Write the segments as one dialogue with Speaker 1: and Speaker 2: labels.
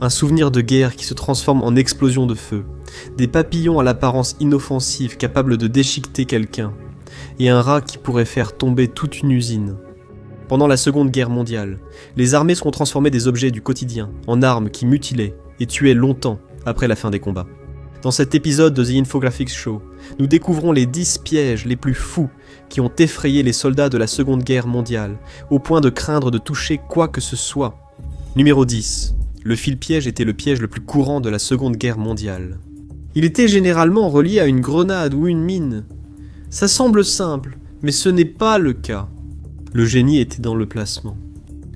Speaker 1: Un souvenir de guerre qui se transforme en explosion de feu, des papillons à l'apparence inoffensive capables de déchiqueter quelqu'un, et un rat qui pourrait faire tomber toute une usine. Pendant la Seconde Guerre mondiale, les armées sont transformées des objets du quotidien en armes qui mutilaient et tuaient longtemps après la fin des combats. Dans cet épisode de The Infographics Show, nous découvrons les 10 pièges les plus fous qui ont effrayé les soldats de la Seconde Guerre mondiale, au point de craindre de toucher quoi que ce soit. Numéro 10. Le fil-piège était le piège le plus courant de la Seconde Guerre mondiale. Il était généralement relié à une grenade ou une mine. Ça semble simple, mais ce n'est pas le cas. Le génie était dans le placement.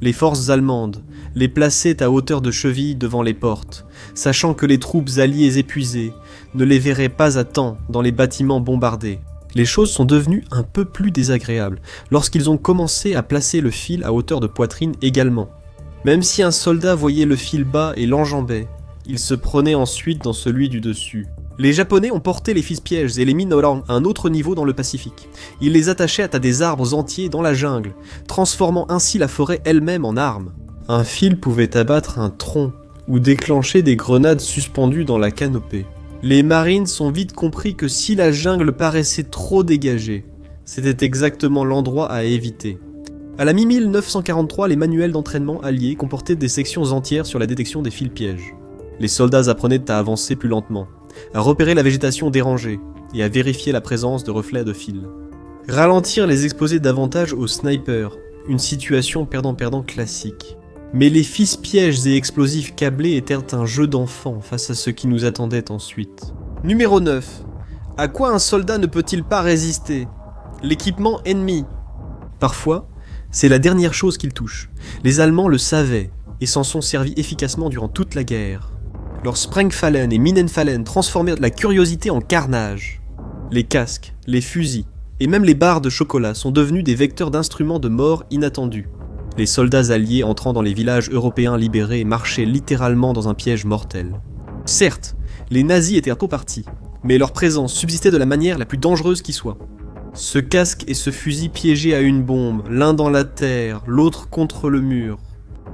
Speaker 1: Les forces allemandes les plaçaient à hauteur de cheville devant les portes, sachant que les troupes alliées épuisées ne les verraient pas à temps dans les bâtiments bombardés. Les choses sont devenues un peu plus désagréables lorsqu'ils ont commencé à placer le fil à hauteur de poitrine également. Même si un soldat voyait le fil bas et l'enjambait, il se prenait ensuite dans celui du dessus. Les Japonais ont porté les fils-pièges et les mines à un autre niveau dans le Pacifique. Ils les attachaient à des arbres entiers dans la jungle, transformant ainsi la forêt elle-même en arme. Un fil pouvait abattre un tronc ou déclencher des grenades suspendues dans la canopée. Les Marines ont vite compris que si la jungle paraissait trop dégagée, c'était exactement l'endroit à éviter. À la mi-1943, les manuels d'entraînement alliés comportaient des sections entières sur la détection des fils-pièges. Les soldats apprenaient à avancer plus lentement, à repérer la végétation dérangée et à vérifier la présence de reflets de fil. Ralentir les exposer davantage aux snipers, une situation perdant-perdant classique. Mais les fils-pièges et explosifs câblés étaient un jeu d'enfant face à ce qui nous attendait ensuite. Numéro 9. À quoi un soldat ne peut-il pas résister? L'équipement ennemi. Parfois, c'est la dernière chose qu'ils touchent. Les Allemands le savaient et s'en sont servis efficacement durant toute la guerre. Leurs Sprengfallen et Minenfallen transformèrent la curiosité en carnage. Les casques, les fusils et même les barres de chocolat sont devenus des vecteurs d'instruments de mort inattendus. Les soldats alliés entrant dans les villages européens libérés marchaient littéralement dans un piège mortel. Certes, les nazis étaient tôt partis, mais leur présence subsistait de la manière la plus dangereuse qui soit. Ce casque et ce fusil piégés à une bombe, l'un dans la terre, l'autre contre le mur.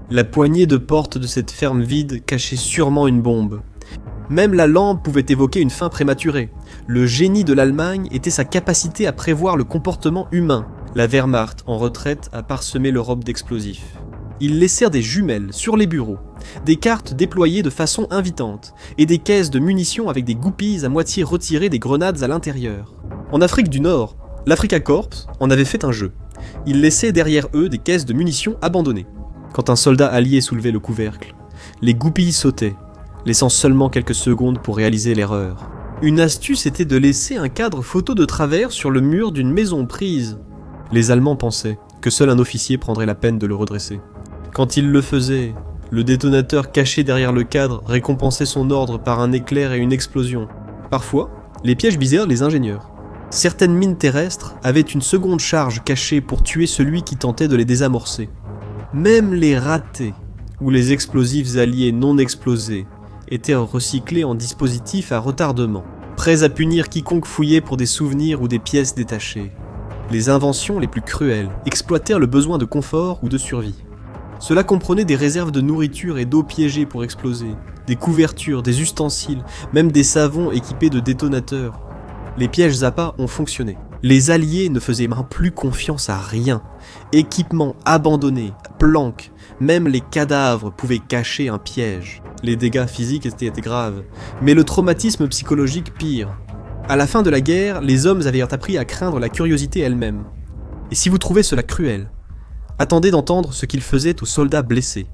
Speaker 1: La poignée de porte de cette ferme vide cachait sûrement une bombe. Même la lampe pouvait évoquer une fin prématurée. Le génie de l'Allemagne était sa capacité à prévoir le comportement humain. La Wehrmacht, en retraite, a parsemé l'Europe d'explosifs. Ils laissèrent des jumelles sur les bureaux, des cartes déployées de façon invitante, et des caisses de munitions avec des goupilles à moitié retirées des grenades à l'intérieur. En Afrique du Nord, l'Africa Corps en avait fait un jeu. Ils laissaient derrière eux des caisses de munitions abandonnées. Quand un soldat allié soulevait le couvercle, les goupilles sautaient, laissant seulement quelques secondes pour réaliser l'erreur. Une astuce était de laisser un cadre photo de travers sur le mur d'une maison prise. Les Allemands pensaient que seul un officier prendrait la peine de le redresser. Quand il le faisait, le détonateur caché derrière le cadre récompensait son ordre par un éclair et une explosion. Parfois, les pièges visaient les ingénieurs. Certaines mines terrestres avaient une seconde charge cachée pour tuer celui qui tentait de les désamorcer. Même les ratés, ou les explosifs alliés non explosés, étaient recyclés en dispositifs à retardement, prêts à punir quiconque fouillait pour des souvenirs ou des pièces détachées. Les inventions les plus cruelles exploitèrent le besoin de confort ou de survie. Cela comprenait des réserves de nourriture et d'eau piégées pour exploser, des couvertures, des ustensiles, même des savons équipés de détonateurs. Les pièges Zappa ont fonctionné. Les Alliés ne faisaient plus confiance à rien. Équipements abandonnés, planques, même les cadavres pouvaient cacher un piège. Les dégâts physiques étaient graves, mais le traumatisme psychologique pire. À la fin de la guerre, les hommes avaient appris à craindre la curiosité elle-même. Et si vous trouvez cela cruel, attendez d'entendre ce qu'ils faisaient aux soldats blessés.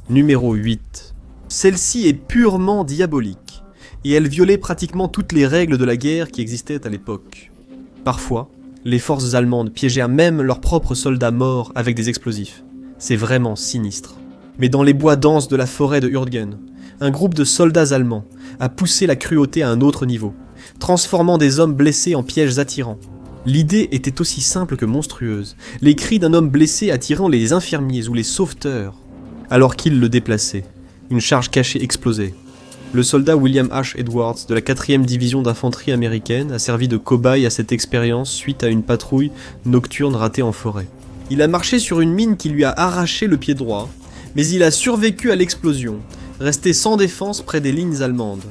Speaker 1: Numéro 8. Celle-ci est purement diabolique, et elle violait pratiquement toutes les règles de la guerre qui existaient à l'époque. Parfois, les forces allemandes piégèrent même leurs propres soldats morts avec des explosifs. C'est vraiment sinistre. Mais dans les bois denses de la forêt de Hürtgen, un groupe de soldats allemands a poussé la cruauté à un autre niveau, transformant des hommes blessés en pièges attirants. L'idée était aussi simple que monstrueuse, les cris d'un homme blessé attirant les infirmiers ou les sauveteurs. Alors qu'ils le déplaçaient, une charge cachée explosait. Le soldat William H. Edwards de la 4e division d'infanterie américaine a servi de cobaye à cette expérience suite à une patrouille nocturne ratée en forêt. Il a marché sur une mine qui lui a arraché le pied droit, mais il a survécu à l'explosion, resté sans défense près des lignes allemandes.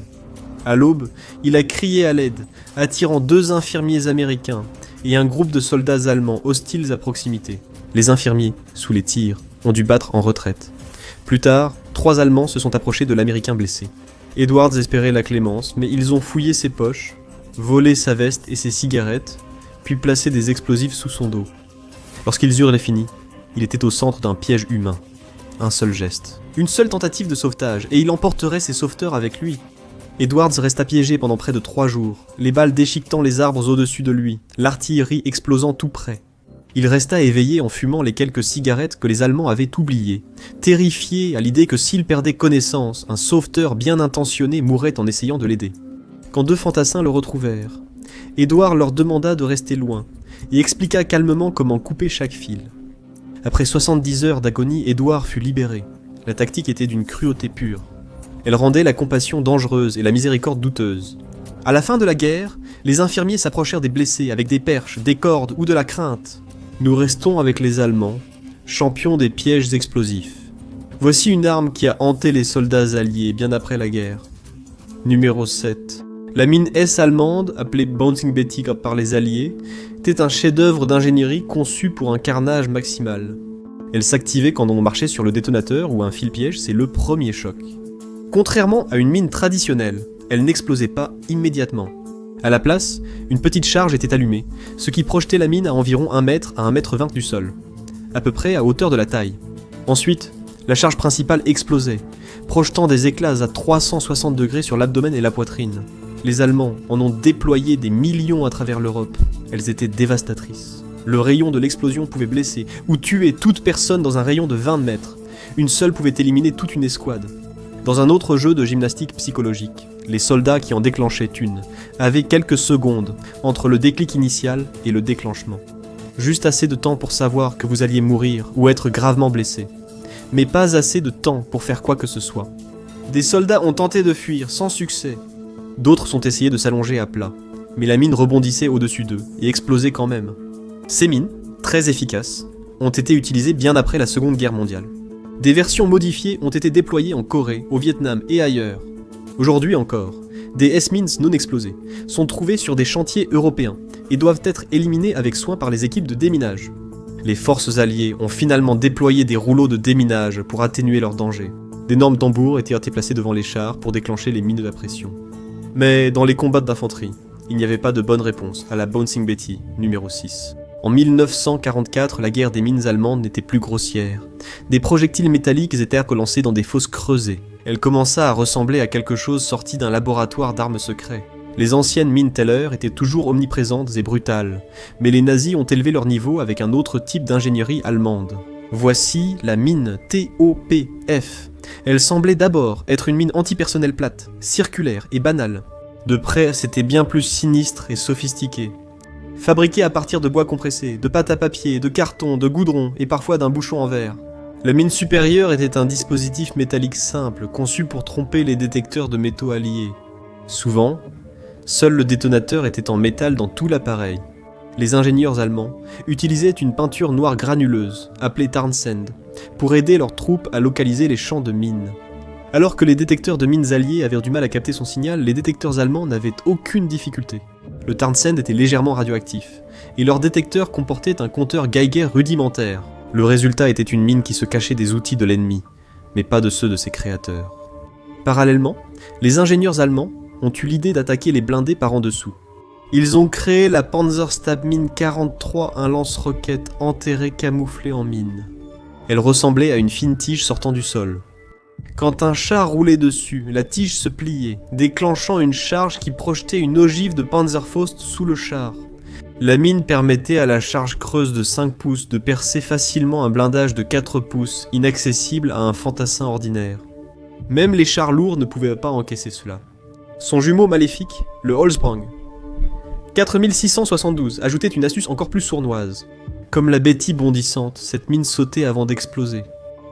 Speaker 1: À l'aube, il a crié à l'aide, attirant 2 infirmiers américains et un groupe de soldats allemands hostiles à proximité. Les infirmiers, sous les tirs, ont dû battre en retraite. Plus tard, 3 Allemands se sont approchés de l'Américain blessé. Edwards espérait la clémence, mais ils ont fouillé ses poches, volé sa veste et ses cigarettes, puis placé des explosifs sous son dos. Lorsqu'ils eurent fini, il était au centre d'un piège humain. Un seul geste. Une seule tentative de sauvetage, et il emporterait ses sauveteurs avec lui. Edwards resta piégé pendant près de 3 jours, les balles déchiquetant les arbres au-dessus de lui, l'artillerie explosant tout près. Il resta éveillé en fumant les quelques cigarettes que les Allemands avaient oubliées, terrifié à l'idée que s'il perdait connaissance, un sauveteur bien intentionné mourrait en essayant de l'aider. Quand 2 fantassins le retrouvèrent, Edward leur demanda de rester loin, et expliqua calmement comment couper chaque fil. Après 70 heures d'agonie, Edward fut libéré. La tactique était d'une cruauté pure. Elle rendait la compassion dangereuse et la miséricorde douteuse. À la fin de la guerre, les infirmiers s'approchèrent des blessés avec des perches, des cordes ou de la crainte. Nous restons avec les Allemands, champions des pièges explosifs. Voici une arme qui a hanté les soldats alliés bien après la guerre. Numéro 7. La mine S allemande, appelée Bouncing Betty par les Alliés, était un chef-d'œuvre d'ingénierie conçu pour un carnage maximal. Elle s'activait quand on marchait sur le détonateur ou un fil-piège, c'est le premier choc. Contrairement à une mine traditionnelle, elle n'explosait pas immédiatement. À la place, une petite charge était allumée, ce qui projetait la mine à environ 1 mètre à 1,20 m du sol, à peu près à hauteur de la taille. Ensuite, la charge principale explosait, projetant des éclats à 360 degrés sur l'abdomen et la poitrine. Les Allemands en ont déployé des millions à travers l'Europe. Elles étaient dévastatrices. Le rayon de l'explosion pouvait blesser ou tuer toute personne dans un rayon de 20 mètres. Une seule pouvait éliminer toute une escouade. Dans un autre jeu de gymnastique psychologique, les soldats qui en déclenchaient une avaient quelques secondes entre le déclic initial et le déclenchement. Juste assez de temps pour savoir que vous alliez mourir ou être gravement blessé. Mais pas assez de temps pour faire quoi que ce soit. Des soldats ont tenté de fuir sans succès. D'autres sont essayés de s'allonger à plat. Mais la mine rebondissait au-dessus d'eux et explosait quand même. Ces mines, très efficaces, ont été utilisées bien après la Seconde Guerre mondiale. Des versions modifiées ont été déployées en Corée, au Vietnam et ailleurs. Aujourd'hui encore, des S-mines non explosées sont trouvées sur des chantiers européens et doivent être éliminées avec soin par les équipes de déminage. Les forces alliées ont finalement déployé des rouleaux de déminage pour atténuer leur danger. D'énormes tambours étaient placés devant les chars pour déclencher les mines à pression. Mais dans les combats d'infanterie, il n'y avait pas de bonne réponse à la Bouncing Betty, numéro 6. En 1944, la guerre des mines allemandes n'était plus grossière. Des projectiles métalliques étaient lancés dans des fosses creusées. Elle commença à ressembler à quelque chose sorti d'un laboratoire d'armes secrets. Les anciennes mines Teller étaient toujours omniprésentes et brutales, mais les nazis ont élevé leur niveau avec un autre type d'ingénierie allemande. Voici la mine TOPF. Elle semblait d'abord être une mine antipersonnelle plate, circulaire et banale. De près, c'était bien plus sinistre et sophistiqué. Fabriquée à partir de bois compressé, de pâte à papier, de carton, de goudron et parfois d'un bouchon en verre. La mine supérieure était un dispositif métallique simple, conçu pour tromper les détecteurs de métaux alliés. Souvent, seul le détonateur était en métal dans tout l'appareil. Les ingénieurs allemands utilisaient une peinture noire granuleuse, appelée Tarnsand, pour aider leurs troupes à localiser les champs de mines. Alors que les détecteurs de mines alliés avaient du mal à capter son signal, les détecteurs allemands n'avaient aucune difficulté. Le Tarnsand était légèrement radioactif, et leur détecteur comportait un compteur Geiger rudimentaire. Le résultat était une mine qui se cachait des outils de l'ennemi, mais pas de ceux de ses créateurs. Parallèlement, les ingénieurs allemands ont eu l'idée d'attaquer les blindés par en dessous. Ils ont créé la Panzerstabmine 43, un lance-roquettes enterré camouflé en mine. Elle ressemblait à une fine tige sortant du sol. Quand un char roulait dessus, la tige se pliait, déclenchant une charge qui projetait une ogive de Panzerfaust sous le char. La mine permettait à la charge creuse de 5 pouces de percer facilement un blindage de 4 pouces, inaccessible à un fantassin ordinaire. Même les chars lourds ne pouvaient pas encaisser cela. Son jumeau maléfique, le Holzbrang, 4672, ajoutait une astuce encore plus sournoise. Comme la Betty bondissante, cette mine sautait avant d'exploser.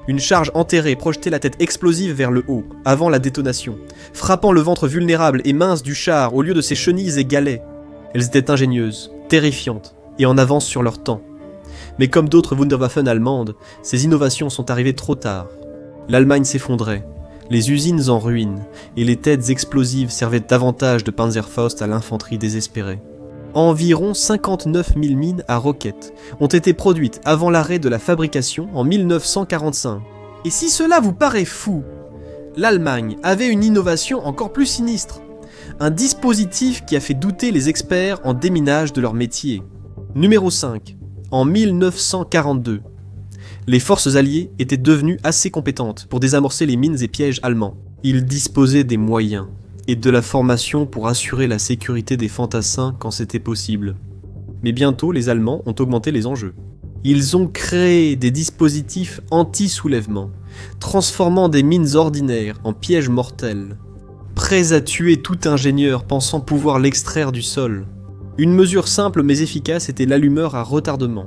Speaker 1: Une charge enterrée projetait la tête explosive vers le haut, avant la détonation, frappant le ventre vulnérable et mince du char au lieu de ses chenilles et galets. Elles étaient ingénieuses, terrifiantes, et en avance sur leur temps. Mais comme d'autres Wunderwaffen allemandes, ces innovations sont arrivées trop tard. L'Allemagne s'effondrait, Les usines en ruine, et les têtes explosives servaient davantage de Panzerfaust à l'infanterie désespérée. Environ 59 000 mines à roquettes ont été produites avant l'arrêt de la fabrication en 1945. Et si cela vous paraît fou, l'Allemagne avait une innovation encore plus sinistre. Un dispositif qui a fait douter les experts en déminage de leur métier. Numéro 5. En 1942. Les forces alliées étaient devenues assez compétentes pour désamorcer les mines et pièges allemands. Ils disposaient des moyens et de la formation pour assurer la sécurité des fantassins quand c'était possible. Mais bientôt, les Allemands ont augmenté les enjeux. Ils ont créé des dispositifs anti-soulèvement, transformant des mines ordinaires en pièges mortels, prêts à tuer tout ingénieur pensant pouvoir l'extraire du sol. Une mesure simple mais efficace était l'allumeur à retardement.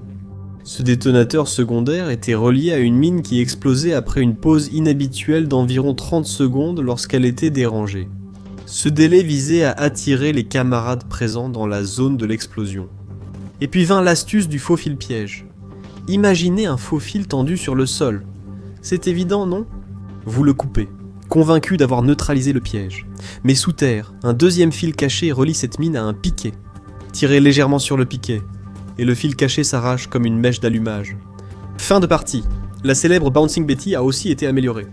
Speaker 1: Ce détonateur secondaire était relié à une mine qui explosait après une pause inhabituelle d'environ 30 secondes lorsqu'elle était dérangée. Ce délai visait à attirer les camarades présents dans la zone de l'explosion. Et puis vint l'astuce du faux fil piège. Imaginez un faux fil tendu sur le sol. C'est évident, non ? Vous le coupez, convaincu d'avoir neutralisé le piège. Mais sous terre, un deuxième fil caché relie cette mine à un piquet. Tirez légèrement sur le piquet, et le fil caché s'arrache comme une mèche d'allumage. Fin de partie. La célèbre Bouncing Betty a aussi été améliorée.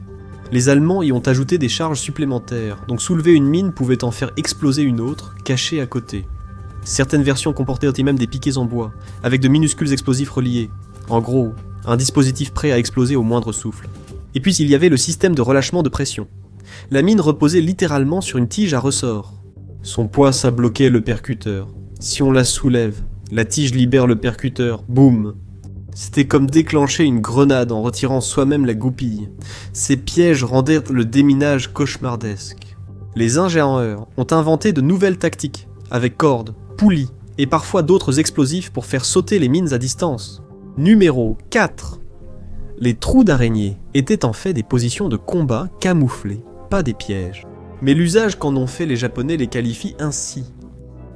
Speaker 1: Les Allemands y ont ajouté des charges supplémentaires, donc soulever une mine pouvait en faire exploser une autre, cachée à côté. Certaines versions comportaient même des piquets en bois, avec de minuscules explosifs reliés. En gros, un dispositif prêt à exploser au moindre souffle. Et puis il y avait le système de relâchement de pression. La mine reposait littéralement sur une tige à ressort. Son poids ça bloquait le percuteur. Si on la soulève, la tige libère le percuteur, boum. C'était comme déclencher une grenade en retirant soi-même la goupille. Ces pièges rendaient le déminage cauchemardesque. Les ingénieurs ont inventé de nouvelles tactiques, avec cordes, poulies et parfois d'autres explosifs pour faire sauter les mines à distance. Numéro 4. Les trous d'araignée étaient en fait des positions de combat camouflées, pas des pièges. Mais l'usage qu'en ont fait les Japonais les qualifie ainsi.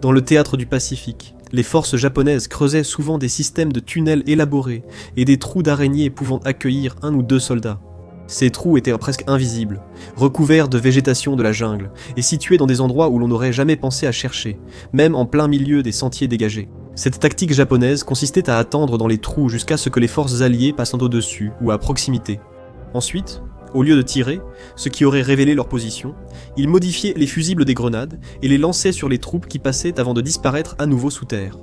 Speaker 1: Dans le théâtre du Pacifique, les forces japonaises creusaient souvent des systèmes de tunnels élaborés et des trous d'araignées pouvant accueillir 1 ou 2 soldats. Ces trous étaient presque invisibles, recouverts de végétation de la jungle et situés dans des endroits où l'on n'aurait jamais pensé à chercher, même en plein milieu des sentiers dégagés. Cette tactique japonaise consistait à attendre dans les trous jusqu'à ce que les forces alliées passent au-dessus ou à proximité. Ensuite, au lieu de tirer, ce qui aurait révélé leur position, ils modifiaient les fusibles des grenades et les lançaient sur les troupes qui passaient avant de disparaître à nouveau sous terre.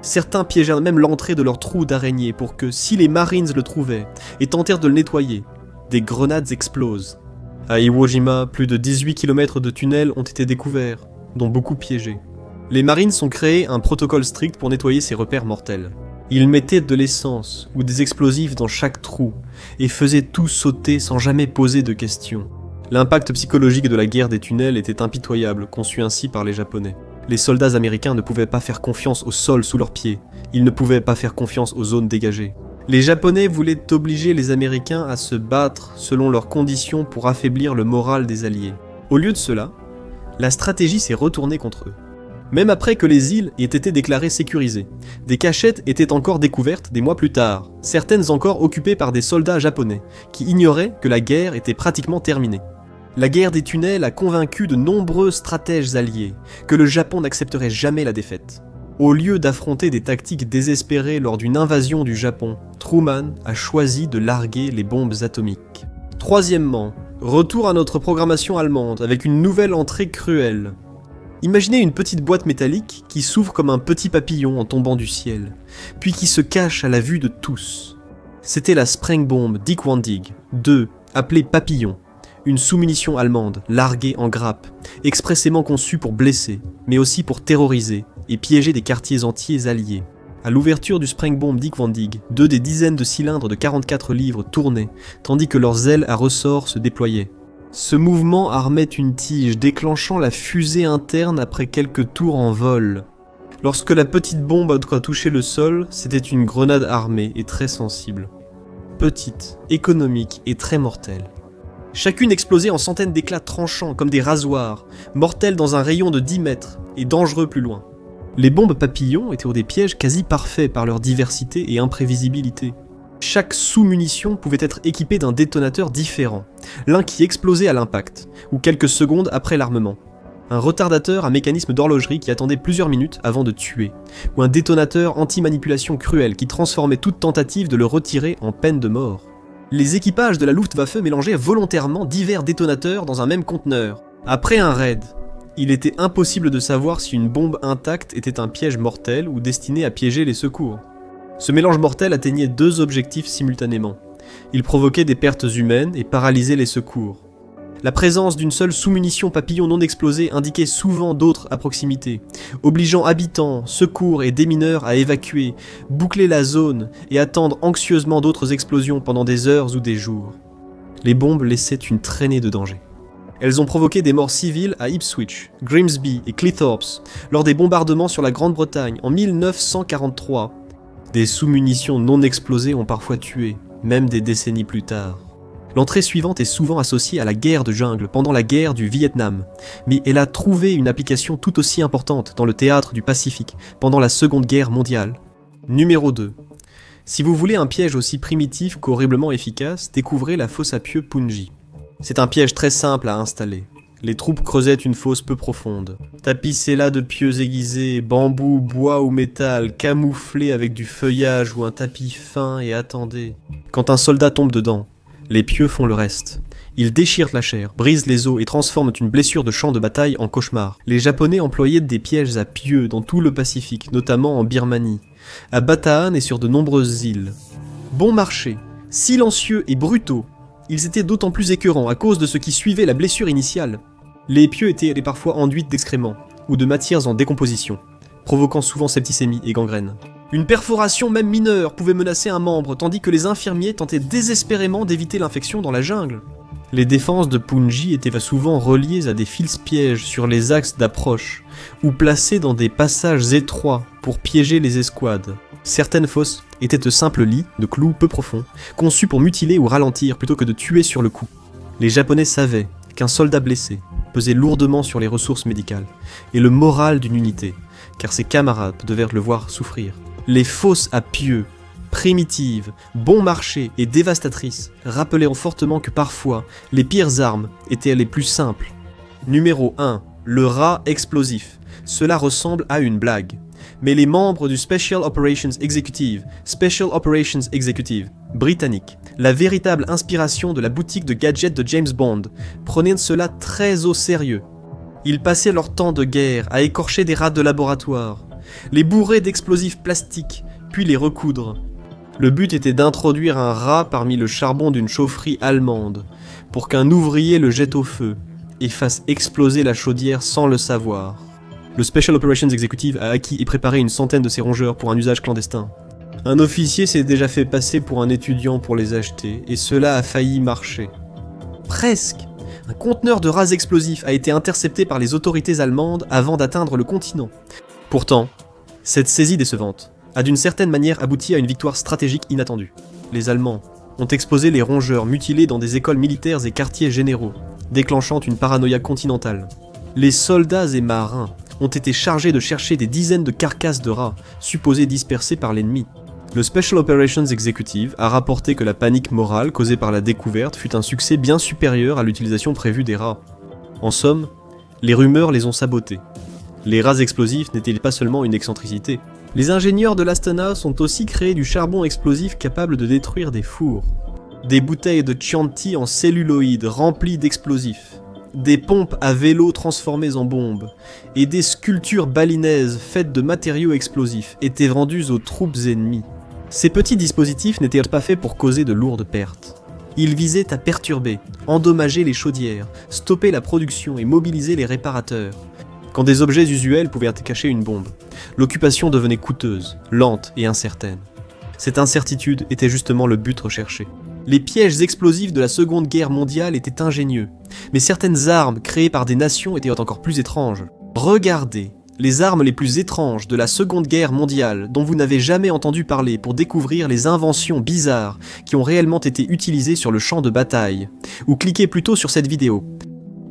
Speaker 1: Certains piégeaient même l'entrée de leur trou d'araignée pour que, si les Marines le trouvaient et tentèrent de le nettoyer, des grenades explosent. À Iwo Jima, plus de 18 km de tunnels ont été découverts, dont beaucoup piégés. Les Marines ont créé un protocole strict pour nettoyer ces repères mortels. Ils mettaient de l'essence ou des explosifs dans chaque trou et faisaient tout sauter sans jamais poser de questions. L'impact psychologique de la guerre des tunnels était impitoyable, conçu ainsi par les Japonais. Les soldats américains ne pouvaient pas faire confiance au sol sous leurs pieds, ils ne pouvaient pas faire confiance aux zones dégagées. Les Japonais voulaient obliger les Américains à se battre selon leurs conditions pour affaiblir le moral des Alliés. Au lieu de cela, la stratégie s'est retournée contre eux. Même après que les îles aient été déclarées sécurisées, des cachettes étaient encore découvertes des mois plus tard, certaines encore occupées par des soldats japonais, qui ignoraient que la guerre était pratiquement terminée. La guerre des tunnels a convaincu de nombreux stratèges alliés que le Japon n'accepterait jamais la défaite. Au lieu d'affronter des tactiques désespérées lors d'une invasion du Japon, Truman a choisi de larguer les bombes atomiques. Troisièmement, retour à notre programmation allemande avec une nouvelle entrée cruelle. Imaginez une petite boîte métallique qui s'ouvre comme un petit papillon en tombant du ciel, puis qui se cache à la vue de tous. C'était la Sprengbombe Dick-Wandig 2, appelée Papillon, une sous-munition allemande, larguée en grappe, expressément conçue pour blesser, mais aussi pour terroriser et piéger des quartiers entiers alliés. À l'ouverture du Sprengbombe Dick-Wandig, 2 des dizaines de cylindres de 44 livres tournaient, tandis que leurs ailes à ressort se déployaient. Ce mouvement armait une tige, déclenchant la fusée interne après quelques tours en vol. Lorsque la petite bombe a touché le sol, c'était une grenade armée et très sensible. Petite, économique et très mortelle. Chacune explosait en centaines d'éclats tranchants comme des rasoirs, mortels dans un rayon de 10 mètres et dangereux plus loin. Les bombes papillons étaient des pièges quasi parfaits par leur diversité et imprévisibilité. Chaque sous-munition pouvait être équipée d'un détonateur différent, l'un qui explosait à l'impact, ou quelques secondes après l'armement. Un retardateur à mécanisme d'horlogerie qui attendait plusieurs minutes avant de tuer, ou un détonateur anti-manipulation cruel qui transformait toute tentative de le retirer en peine de mort. Les équipages de la Luftwaffe mélangeaient volontairement divers détonateurs dans un même conteneur. Après un raid, il était impossible de savoir si une bombe intacte était un piège mortel ou destiné à piéger les secours. Ce mélange mortel atteignait deux objectifs simultanément. Il provoquait des pertes humaines et paralysait les secours. La présence d'une seule sous-munition papillon non explosée indiquait souvent d'autres à proximité, obligeant habitants, secours et démineurs à évacuer, boucler la zone et attendre anxieusement d'autres explosions pendant des heures ou des jours. Les bombes laissaient une traînée de danger. Elles ont provoqué des morts civiles à Ipswich, Grimsby et Cleethorpes lors des bombardements sur la Grande-Bretagne en 1943. Des sous-munitions non explosées ont parfois tué, même des décennies plus tard. L'entrée suivante est souvent associée à la guerre de jungle pendant la guerre du Vietnam, mais elle a trouvé une application tout aussi importante dans le théâtre du Pacifique pendant la Seconde Guerre mondiale. Numéro 2. Si vous voulez un piège aussi primitif qu'horriblement efficace, découvrez la fosse à pieux Punji. C'est un piège très simple à installer. Les troupes creusaient une fosse peu profonde. Tapissez-la de pieux aiguisés, bambou, bois ou métal, camouflés avec du feuillage ou un tapis fin et attendez. Quand un soldat tombe dedans, les pieux font le reste. Ils déchirent la chair, brisent les os et transforment une blessure de champ de bataille en cauchemar. Les Japonais employaient des pièges à pieux dans tout le Pacifique, notamment en Birmanie, à Bataan et sur de nombreuses îles. Bon marché, silencieux et brutaux, ils étaient d'autant plus écœurants à cause de ce qui suivait la blessure initiale. Les pieux étaient parfois enduites d'excréments ou de matières en décomposition, provoquant souvent septicémie et gangrène. Une perforation même mineure pouvait menacer un membre, tandis que les infirmiers tentaient désespérément d'éviter l'infection dans la jungle. Les défenses de Punji étaient souvent reliées à des fils-pièges sur les axes d'approche, ou placées dans des passages étroits pour piéger les escouades. Certaines fosses étaient de simples lits de clous peu profonds, conçus pour mutiler ou ralentir plutôt que de tuer sur le coup. Les Japonais savaient qu'un soldat blessé pesait lourdement sur les ressources médicales et le moral d'une unité, car ses camarades devaient le voir souffrir. Les fosses à pieux, primitives, bon marché et dévastatrices, rappelaient fortement que parfois, les pires armes étaient les plus simples. Numéro 1. Le rat explosif. Cela ressemble à une blague. Mais les membres du Special Operations Executive britannique, la véritable inspiration de la boutique de gadgets de James Bond, prenaient cela très au sérieux. Ils passaient leur temps de guerre à écorcher des rats de laboratoire, les bourrer d'explosifs plastiques, puis les recoudre. Le but était d'introduire un rat parmi le charbon d'une chaufferie allemande, pour qu'un ouvrier le jette au feu et fasse exploser la chaudière sans le savoir. Le Special Operations Executive a acquis et préparé une centaine de ces rongeurs pour un usage clandestin. Un officier s'est déjà fait passer pour un étudiant pour les acheter, et cela a failli marcher. Presque! Un conteneur de rats explosifs a été intercepté par les autorités allemandes avant d'atteindre le continent. Pourtant, cette saisie décevante a d'une certaine manière abouti à une victoire stratégique inattendue. Les Allemands ont exposé les rongeurs mutilés dans des écoles militaires et quartiers généraux, déclenchant une paranoïa continentale. Les soldats et marins ont été chargés de chercher des dizaines de carcasses de rats, supposées dispersées par l'ennemi. Le Special Operations Executive a rapporté que la panique morale causée par la découverte fut un succès bien supérieur à l'utilisation prévue des rats. En somme, les rumeurs les ont sabotés. Les rats explosifs n'étaient pas seulement une excentricité. Les ingénieurs de l'Astana ont aussi créé du charbon explosif capable de détruire des fours. Des bouteilles de Chianti en celluloïd remplies d'explosifs. Des pompes à vélo transformées en bombes, et des sculptures balinaises faites de matériaux explosifs étaient vendues aux troupes ennemies. Ces petits dispositifs n'étaient pas faits pour causer de lourdes pertes. Ils visaient à perturber, endommager les chaudières, stopper la production et mobiliser les réparateurs. Quand des objets usuels pouvaient cacher une bombe, l'occupation devenait coûteuse, lente et incertaine. Cette incertitude était justement le but recherché. Les pièges explosifs de la Seconde Guerre mondiale étaient ingénieux, mais certaines armes créées par des nations étaient encore plus étranges. Regardez les armes les plus étranges de la Seconde Guerre mondiale dont vous n'avez jamais entendu parler pour découvrir les inventions bizarres qui ont réellement été utilisées sur le champ de bataille, ou cliquez plutôt sur cette vidéo.